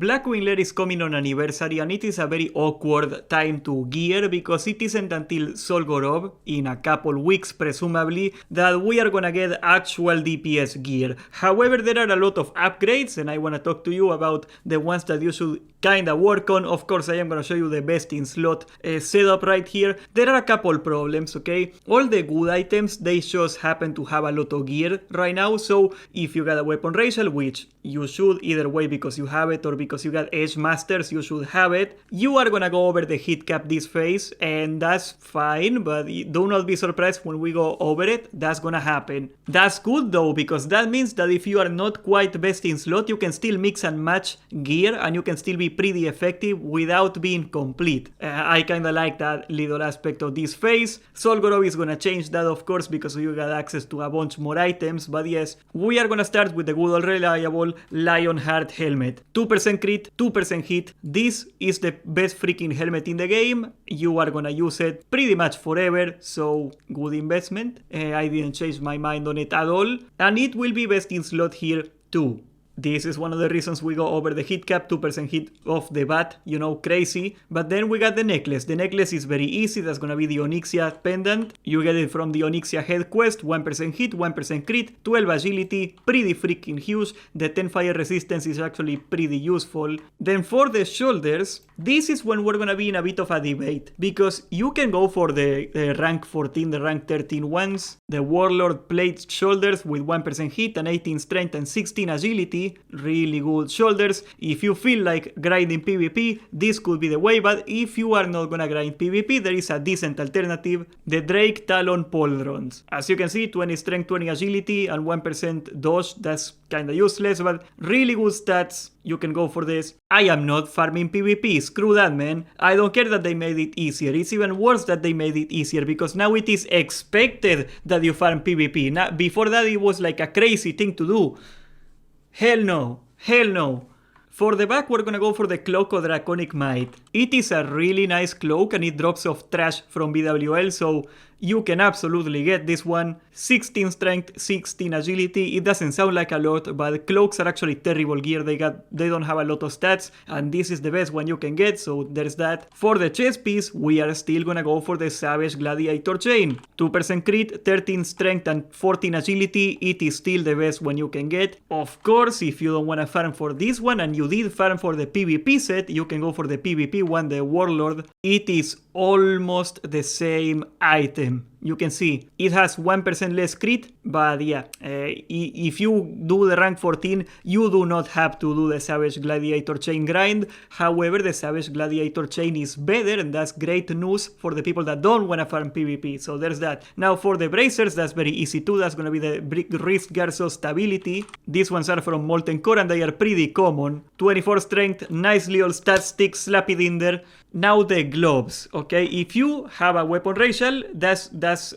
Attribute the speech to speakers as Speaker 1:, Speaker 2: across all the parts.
Speaker 1: Blackwing Lair is coming on anniversary and it is a very awkward time to gear because it isn't until Solgorov, in a couple weeks presumably, that we are gonna get actual DPS gear. However, there are a lot of upgrades and I wanna talk to you about the ones that you should kinda work on. Of course, I am gonna show you the best in slot setup right here. There are a couple problems, okay? All the good items, they just happen to have a lot of gear right now, so if you got a weapon racial, which you should either way because you have it or because you got Edge Masters, you should have it, you are gonna go over the hit cap this phase, and that's fine, but do not be surprised when we go over it. That's gonna happen. That's good though, because that means that if you are not quite best in slot, you can still mix and match gear and you can still be pretty effective without being complete. I kinda like that little aspect of this phase. Solgorov is gonna change that, of course, because you got access to a bunch more items, but yes, we are gonna start with the good old reliable Lionheart helmet. 2% crit, 2% hit. This is the best freaking helmet in the game. You are gonna use it pretty much forever, so good investment. I didn't change my mind on it at all, and it will be best in slot here too. This is one of the reasons we go over the hit cap, 2% hit off the bat, you know, crazy. But then we got the necklace. The necklace is very easy. That's gonna be the Onyxia pendant. You get it from the Onyxia head quest, 1% hit, 1% crit, 12 agility, pretty freaking huge. The 10 fire resistance is actually pretty useful. Then for the shoulders, this is when we're gonna be in a bit of a debate, because you can go for the rank 14, the rank 13 ones, the Warlord plate shoulders with 1% hit and 18 strength and 16 agility. Really good shoulders. If you feel like grinding PvP, this could be the way, but if you are not gonna grind PvP, there is a decent alternative, the Drake Talon Pauldrons. As you can see, 20 strength, 20 agility, and 1% dodge. That's kinda useless, but really good stats. You can go for this. I am not farming PvP, screw that, man. I don't care that they made it easier. It's even worse that they made it easier, because now it is expected that you farm PvP. Now, before that it was like a crazy thing to do. Hell no, hell no. For the back, we're gonna go for the Cloak of Draconic Might. It is a really nice cloak and it drops off trash from BWL, so you can absolutely get this one. 16 strength, 16 agility. It doesn't sound like a lot, but cloaks are actually terrible gear. They don't have a lot of stats, and this is the best one you can get, so there's that. For the chest piece, we are still gonna go for the Savage Gladiator chain. 2% crit, 13 strength and 14 agility. It is still the best one you can get. Of course, if you don't wanna farm for this one and you did farm for the PvP set, you can go for the PvP one, the Warlord. It is almost the same item. You can see it has 1% less crit, but yeah, if you do the rank 14, you do not have to do the Savage Gladiator chain grind. However, the Savage Gladiator chain is better, and that's great news for the people that don't want to farm PvP, so there's that. Now for the bracers, that's very easy too. That's going to be the wrist guards of stability. These ones are from Molten Core and they are pretty common. 24 strength, nice little stat stick, slap it in there. Now the gloves, okay? If you have a weapon racial, that's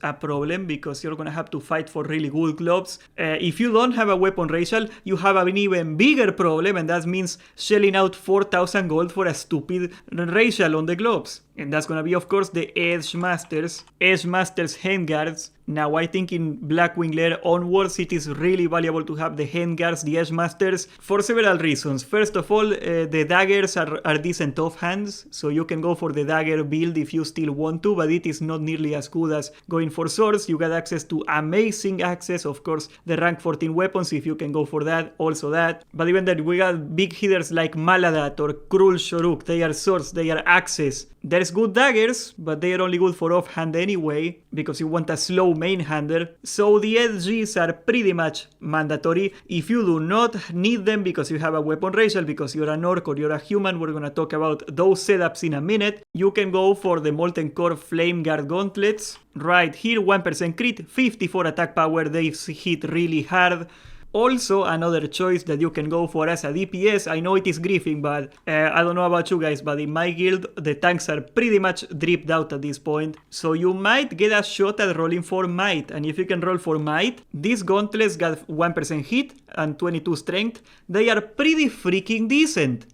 Speaker 1: a problem, because you're gonna have to fight for really good gloves. If you don't have a weapon racial, you have an even bigger problem, and that means shelling out 4,000 gold for a stupid racial on the gloves. And that's gonna be, of course, the Edge Masters handguards. Now, I think in Blackwing Lair onwards, it is really valuable to have the handguards, the Edge Masters, for several reasons. First of all, the daggers are decent offhands, so you can go for the dagger build if you still want to, but it is not nearly as good as going for swords. You got access to amazing access, of course, the rank 14 weapons, if you can go for that, also that. But even then, we got big hitters like Maladat or Krul Shoruk. They are swords, they are axes. There's good daggers, but they are only good for offhand anyway, because you want a slow main hander. So the edges are pretty much mandatory. If you do not need them because you have a weapon racial, because you're an orc or you're a human, we're gonna talk about those setups in a minute. You can go for the Molten Core Flame Guard gauntlets. Right here, 1% crit, 54 attack power, they hit really hard. Also, another choice that you can go for as a DPS, I know it is griefing, but I don't know about you guys, but in my guild, the tanks are pretty much dripped out at this point. So you might get a shot at rolling for Might, and if you can roll for Might, these gauntlets got 1% hit and 22 strength. They are pretty freaking decent.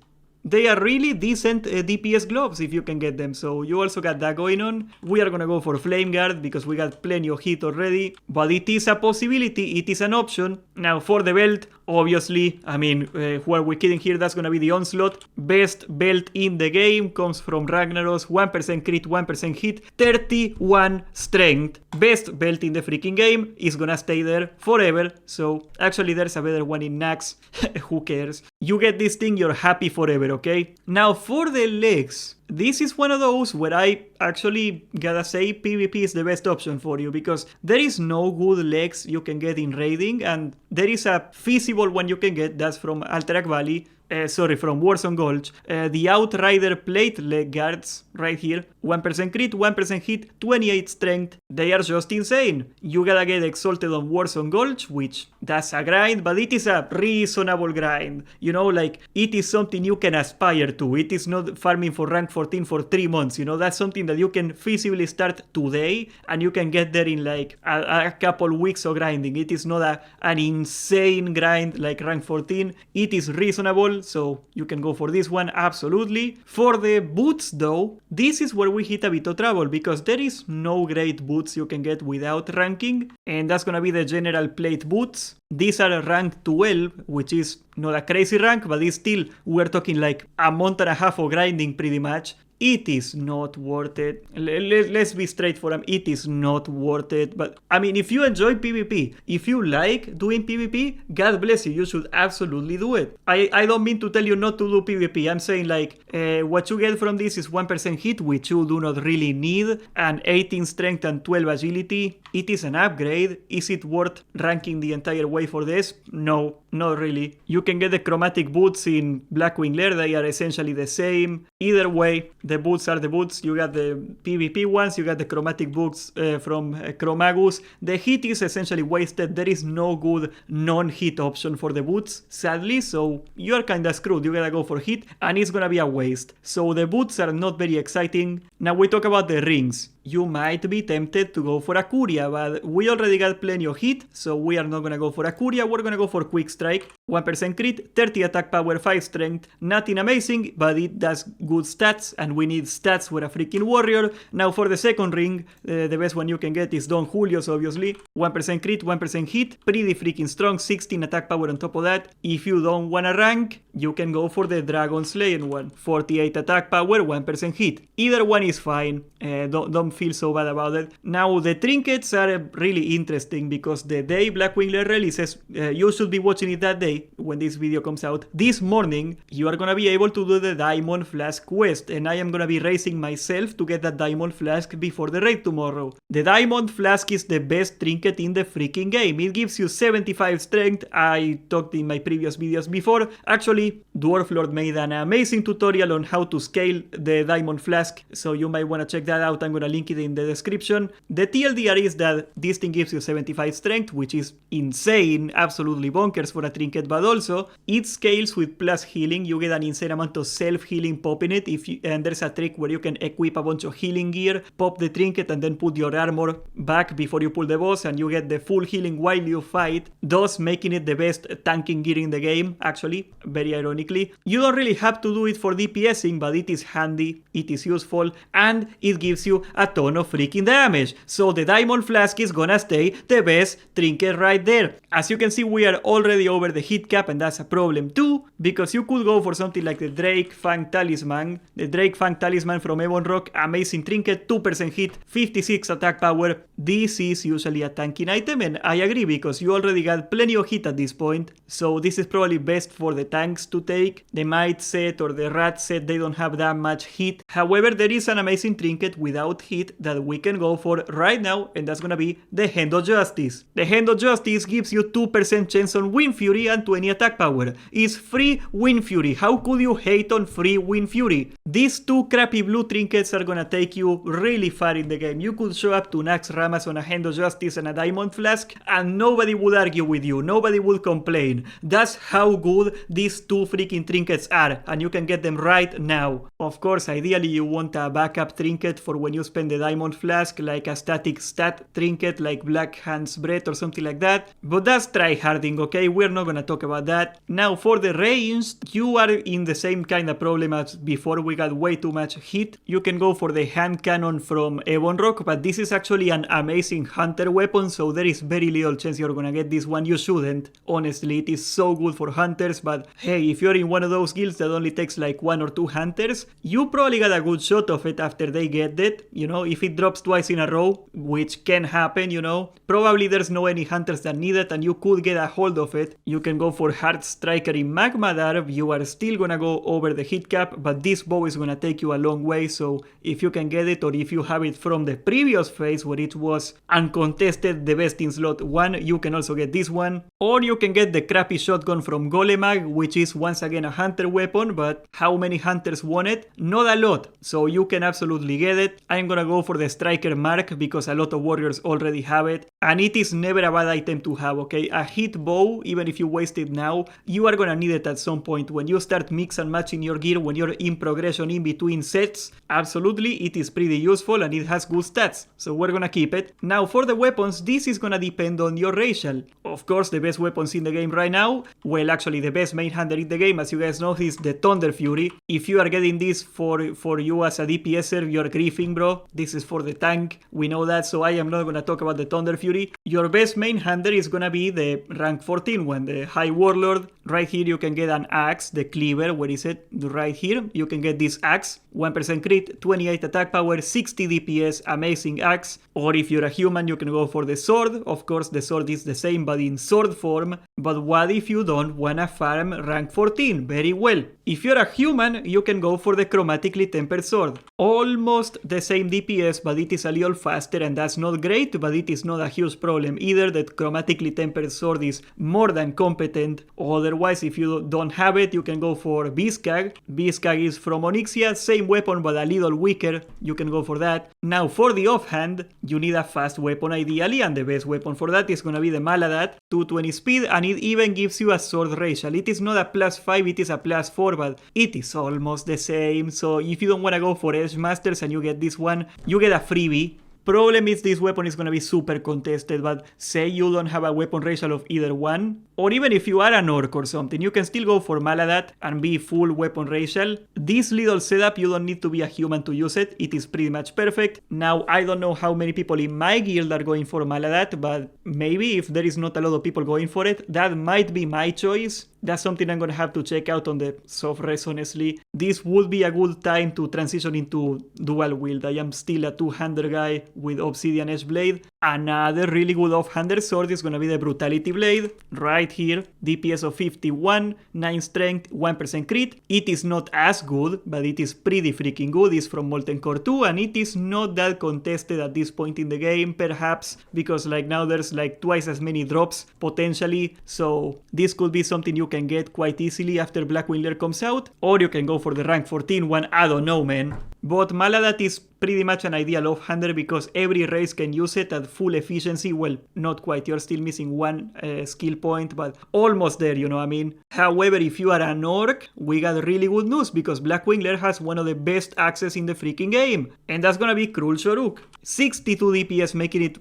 Speaker 1: They are really decent DPS gloves if you can get them, so you also got that going on. We are gonna go for Flame Guard because we got plenty of hit already, but it is a possibility, it is an option. Now for the belt, obviously, I mean, who are we kidding here? That's gonna be the Onslaught. Best belt in the game, comes from Ragnaros, 1% crit, 1% hit, 31 strength. Best belt in the freaking game, is gonna stay there forever. So actually there's a better one in Nax, who cares? You get this thing, you're happy forever, okay? Now for the legs, this is one of those where I actually gotta say PvP is the best option for you, because there is no good legs you can get in raiding, and there is a feasible one you can get, that's from Alterac Valley. From Warzone Gulch, the Outrider plate leg guards right here, 1% crit, 1% hit, 28 strength. They are just insane. You gotta get exalted on Warzone Gulch, which that's a grind, but it is a reasonable grind. You know, like, it is something you can aspire to. It is not farming for rank 14 for 3 months, you know, that's something that you can feasibly start today, and you can get there in like a couple weeks of grinding. It is not an insane grind like rank 14. It is reasonable, so you can go for this one, absolutely. For the boots though, this is where we hit a bit of trouble, because there is no great boots you can get without ranking, and that's gonna be the general plate boots. These are rank 12, which is not a crazy rank, but it's still, we're talking like a month and a half of grinding pretty much. It is not worth it. Let's be straightforward. It is not worth it. But I mean, if you enjoy PvP, if you like doing PvP, God bless you. You should absolutely do it. I don't mean to tell you not to do PvP. I'm saying like what you get from this is 1% hit, which you do not really need, and 18 strength and 12 agility. It is an upgrade. Is it worth ranking the entire way for this? No, not really. You can get the chromatic boots in Blackwing Lair. They are essentially the same. Either way, the boots are the boots. You got the PvP ones, you got the chromatic boots from Chromagus. The hit is essentially wasted. There is no good non-hit option for the boots, sadly, so you're kinda screwed. You gotta go for hit, and it's gonna be a waste. So the boots are not very exciting. Now we talk about the rings. You might be tempted to go for a Curia, but we already got plenty of hit, so we are not gonna go for a Curia. We're gonna go for Quick Strike, 1% crit, 30 attack power, 5 strength. Nothing amazing, but it does good stats, and we need stats for a freaking warrior. Now for the second ring, the best one you can get is Don Julio's, obviously. 1% crit, 1% hit, pretty freaking strong, 16 attack power on top of that. If you don't wanna rank, you can go for the Dragon Slayer one, 48 attack power, 1% hit. Either one is fine, don't feel so bad about it. Now the trinkets are really interesting, because the day Blackwing Lair releases, you should be watching it that day when this video comes out. This morning you are gonna be able to do the Diamond Flask quest, and I am gonna be racing myself to get that Diamond Flask before the raid tomorrow. The Diamond Flask is the best trinket in the freaking game. It gives you 75 strength. I talked in my previous videos before. Actually, Dwarf Lord made an amazing tutorial on how to scale the Diamond Flask, so you might want to check that out. I'm gonna link it in the description. The TLDR is that this thing gives you 75 strength, which is insane, absolutely bonkers for a trinket, but also it scales with plus healing. You get an insane amount of self-healing pop in it, and there's a trick where you can equip a bunch of healing gear, pop the trinket, and then put your armor back before you pull the boss, and you get the full healing while you fight, thus making it the best tanking gear in the game, actually, very ironically. You don't really have to do it for DPSing, but it is handy, it is useful, and it gives you a ton of freaking damage. So the Diamond Flask is gonna stay the best trinket right there. As you can see, we are already over the hit cap, and that's a problem too, because you could go for something like the Drake Fang Talisman. The Drake Fang Talisman from Ebon Rock, amazing trinket, 2% hit, 56 attack power. This is usually a tanking item, and I agree, because you already got plenty of hit at this point, so this is probably best for the tanks to take. The Might set or the Rat set, they don't have that much hit. However, there is an amazing trinket without hit that we can go for right now, and that's gonna be the Hand of Justice. The Hand of Justice gives you 2% chance on Wind Fury and 20 attack power. It's free Wind Fury. How could you hate on free Wind Fury? These two crappy blue trinkets are gonna take you really far in the game. You could show up to Nax Ramas on a Hand of Justice and a Diamond Flask, and nobody would argue with you. Nobody would complain. That's how good these two freaking trinkets are, and you can get them right now. Of course, ideally ideally you want a backup trinket for when you spend the diamond flask, like a static stat trinket like Black Hand's Breath or something like that. But that's tryharding, okay? We're not gonna talk about that. Now for the range, you are in the same kind of problem as before. We got way too much hit. You can go for the hand cannon from Ebon Rock, but this is actually an amazing hunter weapon, so there is very little chance you're gonna get this one. You shouldn't, honestly. It is so good for hunters, but hey, if you're in one of those guilds that only takes like 1 or 2 hunters, you probably got a good shot of it after they get it. You know, if it drops twice in a row, which can happen, you know, probably there's no any hunters that need it and you could get a hold of it. You can go for Heart Striker in Magma Darb. You are still gonna go over the hit cap, but this bow is gonna take you a long way, so if you can get it, or if you have it from the previous phase where it was uncontested the best in slot 1, you can also get this one. Or you can get the crappy shotgun from Golemag, which is once again a hunter weapon, but how many hunters want it? Not a lot, so you can absolutely get it. I'm gonna go for the Striker Mark because a lot of warriors already have it, and it is never a bad item to have, okay? A hit bow, even if you waste it now, you are gonna need it at some point when you start mix and matching your gear, when you're in progression in between sets. Absolutely, it is pretty useful and it has good stats, so we're gonna keep it. Now for the weapons, this is gonna depend on your racial. Of course, the best weapons in the game right now, well, actually the best main hunter in the game, as you guys know, is the Thunder Fury. If you are getting this for you as a DPSer, you're griefing, bro. This is for the tank, we know that, so I am not gonna talk about the Thunder Fury. Your best main hunter is gonna be the rank 14 one, the High Warlord. Right here you can get an axe, the cleaver. Where is it? Right here you can get this axe, 1% crit, 28 attack power, 60 DPS, amazing axe. Or if you're a human, you can go for the sword. Of course the sword is the same but in sword form. But what if you don't wanna farm rank 14? Very well. If you're a human, you can go for the chromatically tempered sword. Almost the same DPS, but it is a little faster, and that's not great, but it is not a huge problem either. The chromatically tempered sword is more than competent. Otherwise, if you don't have it, you can go for Biskag. Biskag is from Onyxia, same weapon but a little weaker. You can go for that. Now for the offhand, you need a fast weapon ideally, and the best weapon for that is gonna be the Maladat, 220 speed, and it even gives you a sword racial. It is not a +5, it is a +4, but it is almost the same. So if you don't wanna go for Edge Masters and you get this one, you get a freebie. Problem is this weapon is gonna be super contested, but say you don't have a weapon racial of either one, or even if you are an orc or something, you can still go for Maladat and be full weapon racial. This little setup, you don't need to be a human to use it, it is pretty much perfect. Now I don't know how many people in my guild are going for Maladat, but maybe if there is not a lot of people going for it, that might be my choice. That's something I'm gonna have to check out on the soft res, honestly. This would be a good time to transition into dual wield. I am still a two-hander guy with Obsidian Edge Blade. Another really good off-hander sword is gonna be the Brutality Blade. Right here, DPS of 51, 9 strength, 1% crit. It is not as good, but it is pretty freaking good. It's from Molten Core 2, and it is not that contested at this point in the game, perhaps, because like now there's like twice as many drops, potentially. So this could be something you can get quite easily after Blackwing Lair comes out, or you can go for the rank 14 one. I don't know, man. But Maladat is pretty much an ideal off-hander because every race can use it at full efficiency. Well, not quite, you're still missing one skill point, but almost there, you know what I mean? However, if you are an orc, we got really good news because Blackwing Lair has one of the best axes in the freaking game, and that's gonna be Cruel Shoruk. 62 DPS, making it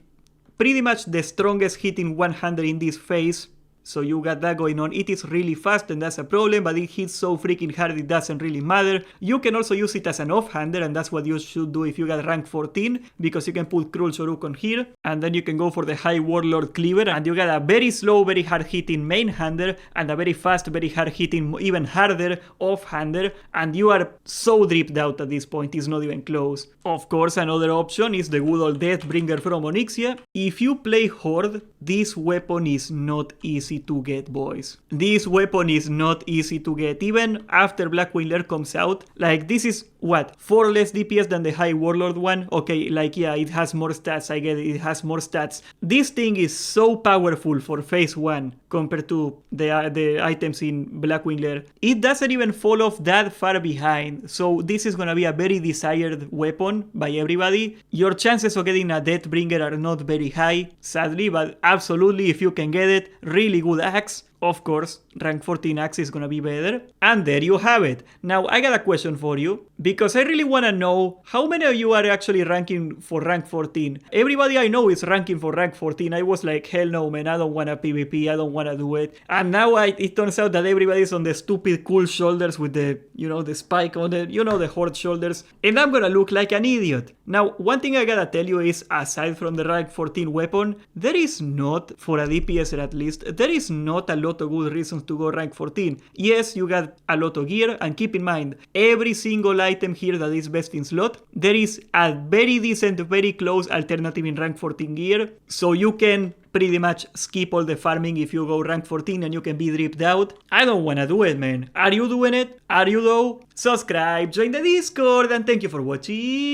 Speaker 1: pretty much the strongest hitting 100 in this phase. So you got that going on. It is really fast and that's a problem, but it hits so freaking hard it doesn't really matter. You can also use it as an off-hander, and that's what you should do if you got rank 14, because you can put Cruel Shoruk on here, and then you can go for the High Warlord Cleaver, and you got a very slow, very hard hitting main hander, and a very fast, very hard hitting, even harder off-hander, and you are so dripped out at this point, it's not even close. Of course, another option is the good old Deathbringer from Onyxia. If you play Horde, this weapon is not easy to get, boys. This weapon is not easy to get. Even after Blackwing Lair comes out, like this is what, 4 less DPS than the High Warlord one? Okay, like yeah, it has more stats, I get it, it has more stats. This thing is so powerful for phase 1 compared to the items in Blackwing Lair. It doesn't even fall off that far behind, so this is gonna be a very desired weapon by everybody. Your chances of getting a Deathbringer are not very high, sadly, but absolutely if you can get it, really good axe. Of course, rank 14 axe is gonna be better. And there you have it. Now I got a question for you, because I really wanna know how many of you are actually ranking for rank 14. Everybody I know is ranking for rank 14. I was like, hell no man, I don't wanna PvP, I don't wanna do it. And now it turns out that everybody's on the stupid cool shoulders with the, the spike on the, the horde shoulders. And I'm gonna look like an idiot. Now, one thing I gotta tell you is, aside from the rank 14 weapon, there is not, for a DPS at least, there is not a lot of good reasons to go rank 14. Yes, you got a lot of gear, and keep in mind, every single item here that is best in slot, there is a very decent, very close alternative in rank 14 gear, so you can pretty much skip all the farming if you go rank 14 and you can be dripped out. I don't wanna do it, man. Are you doing it? Are you though? Subscribe, join the Discord, and thank you for watching.